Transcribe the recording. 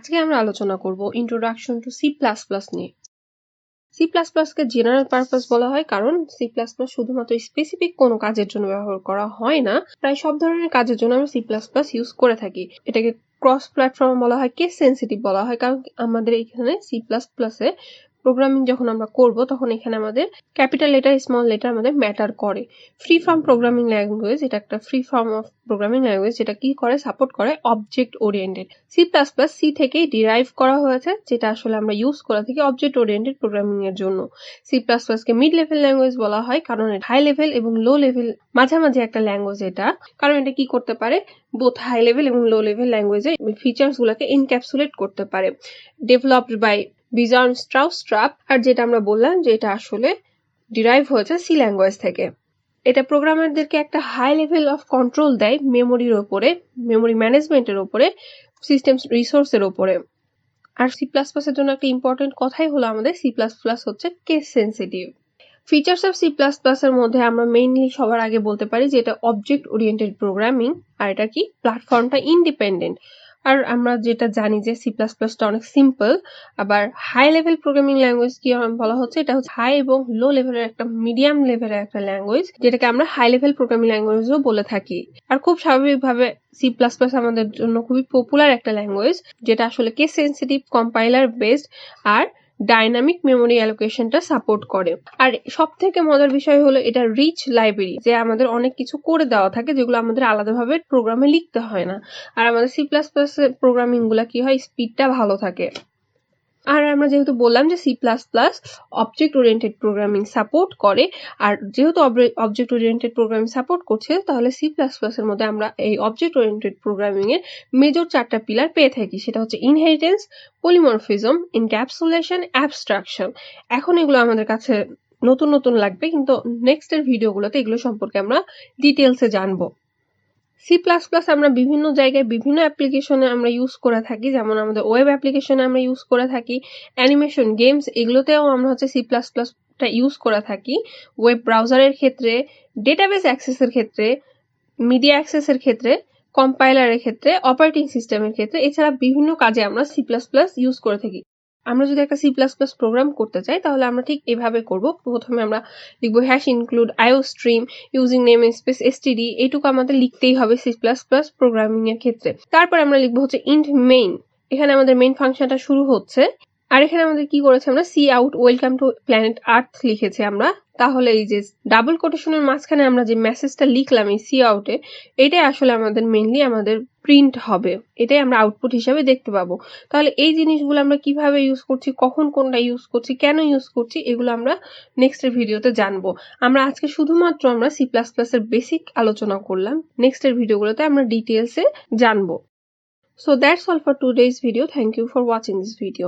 আজকে আমরা আলোচনা করব introduction to C plus plus নিয়ে। সি প্লাস প্লাসকে জেনারেল পারপাস বলা হয় কারণ সি প্লাস প্লাস শুধুমাত্র স্পেসিফিক কোনো কাজের জন্য ব্যবহার করা হয় না, প্রায় সব ধরনের কাজের জন্য আমরা সি প্লাস প্লাস ইউজ করে থাকি। এটাকে ক্রস প্ল্যাটফর্ম বলা হয়, কেস সেন্সিটিভ বলা হয়, কারণ আমাদের এখানে সি প্লাস প্লাসে প্রোগ্রামিং যখন আমরা করব তখন এখানে আমাদের ক্যাপিটাল লেটার স্মল লেটার আমাদের ম্যাটার করে। ফ্রি ফর্ম প্রোগ্রামিং ল্যাঙ্গুয়েজ, এটা একটা free form of programming language যেটা কি করে, সাপোর্ট করে object oriented. C plus plus C থেকেই ডিরাইভ করা হয়েছে, যেটা আসলে আমরা ইউজ করে থাকি অবজেক্ট ওরিয়েন্টেড প্রোগ্রামিং এর জন্য। সি প্লাস প্লাসকে মিড লেভেল ল্যাঙ্গুয়েজ বলা হয় কারণ হাই লেভেল এবং লো লেভেল মাঝামাঝি একটা ল্যাঙ্গুয়েজ এটা, কারণ এটা কি করতে পারে, বোথ হাই লেভেল এবং লো লেভেল ল্যাঙ্গুয়েজে ফিচার্স গুলাকে এনক্যাপসুলেট করতে পারে। ডেভেলপড বাই বিজন স্ট্রাউস্ট্রাপ, আর যেটা আমরা বললাম যে এটা আসলে ডিরাইভ হয়েছে সি ল্যাঙ্গুয়েজ থেকে। এটা প্রোগ্রামারদেরকে একটা হাই লেভেল অফ কন্ট্রোল দেয় মেমোরির ওপরে, মেমোরি ম্যানেজমেন্টের ওপরে, সিস্টেম রিসোর্সের ওপরে। আর সি প্লাস প্লাস এর জন্য একটা ইম্পর্টেন্ট কথাই হলো আমাদের সি প্লাস প্লাস হচ্ছে case sensitive. Features of C plus plus এর মধ্যে আমরা মেইনলি সবার আগে বলতে পারি যে এটা অবজেক্ট ওরিয়েন্টেড প্রোগ্রামিং, আর এটা কি প্ল্যাটফর্মটা ইন্ডিপেন্ডেন্ট। আর আমরা যেটা জানি যে সি প্লাস প্লাসটা অনেক সিম্পল। আবার হাই লেভেল প্রোগ্রামিং ল্যাঙ্গুয়েজ কি বলা হচ্ছে, এটা হচ্ছে হাই এবং লো লেভেলের একটা মিডিয়াম লেভেলের একটা ল্যাঙ্গুয়েজ, যেটাকে আমরা হাই লেভেল প্রোগ্রামিং ল্যাঙ্গুয়েজও বলে থাকি। আর খুব স্বাভাবিকভাবে সি প্লাস প্লাস আমাদের জন্য খুবই পপুলার একটা ল্যাঙ্গুয়েজ, যেটা আসলে কেস সেন্সিটিভ, কম্পাইলার বেসড, আর ডাইনামিক মেমোরি অ্যালোকেশনটা সাপোর্ট করে। আর সব থেকে মজার বিষয় হলো এটা রিচ লাইব্রেরি, যে আমাদের অনেক কিছু করে দেওয়া থাকে যেগুলো আমাদের আলাদাভাবে প্রোগ্রামে লিখতে হয় না। আর আমাদের সি প্লাস প্লাস প্রোগ্রামিং গুলা কি হয়, স্পিডটা ভালো থাকে। আর আমরা যেহেতু বললাম যে C plus plus object oriented programming support করে, আর যেহেতু অবজেক্ট ওরিয়েন্টেড প্রোগ্রামিং সাপোর্ট করছে, তাহলে সি প্লাস প্লাস এর মধ্যে আমরা এই অবজেক্ট ওরিয়েন্টেড প্রোগ্রামিং এর মেজর 4টা পিলার পেয়ে থাকি। সেটা হচ্ছে ইনহেরিটেন্স, পলিমরফিজম, এনক্যাপসুলেশন, অ্যাবস্ট্রাকশন। এখন এগুলো আমাদের কাছে নতুন নতুন লাগবে, কিন্তু নেক্সটের ভিডিওগুলোতে এগুলো সম্পর্কে আমরা ডিটেলসে জানবো। সি প্লাস প্লাস আমরা বিভিন্ন জায়গায় বিভিন্ন অ্যাপ্লিকেশনে আমরা ইউজ করে থাকি, যেমন আমাদের ওয়েব অ্যাপ্লিকেশনে আমরা ইউজ করে থাকি, অ্যানিমেশন, গেমস, এগুলোতেও আমরা হচ্ছে সি প্লাস প্লাসটা ইউজ করে থাকি। ওয়েব ব্রাউজারের ক্ষেত্রে, ডেটাবেস অ্যাক্সেসের ক্ষেত্রে, মিডিয়া অ্যাক্সেসের ক্ষেত্রে, কম্পাইলারের ক্ষেত্রে, অপারেটিং সিস্টেমের ক্ষেত্রে, এছাড়া বিভিন্ন কাজে আমরা সি প্লাস প্লাস ইউজ করে থাকি। আমরা যদি একটা সি প্লাস প্লাস প্রোগ্রাম করতে চাই তাহলে আমরা ঠিক এভাবে করব। প্রথমে আমরা লিখবো hash include IO stream using namespace STD, এইটুকু আমাদের লিখতেই হবে সি প্লাস প্লাস প্রোগ্রামিং এর ক্ষেত্রে। তারপর আমরা লিখবো হচ্ছে ইন্ট মেইন, এখানে আমাদের মেইন ফাংশনটা শুরু হচ্ছে। আর এখানে আমাদের কি করেছে, আমরা C out welcome to planet earth লিখেছি আমরা। তাহলে এই যে ডাবল কোটেশনের মাঝখানে আমরা যে মেসেজটা লিখলাম এই সি আউটে, এটাই আসলে আমাদের মেইনলি আমাদের প্রিন্ট হবে, এটাই আমরা আউটপুট হিসাবে দেখতে পাবো। তাহলে এই জিনিসগুলো আমরা কিভাবে ইউজ করছি, কখন কোনটা ইউজ করছি, কেন ইউজ করছি, এগুলো আমরা নেক্সটের ভিডিওতে জানবো। আমরা আজকে শুধুমাত্র আমরা সি প্লাস প্লাস এর বেসিক আলোচনা করলাম, নেক্সটের ভিডিওগুলোতে আমরা ডিটেলসে জানবো। So that's all for today's video. Thank you for watching this video.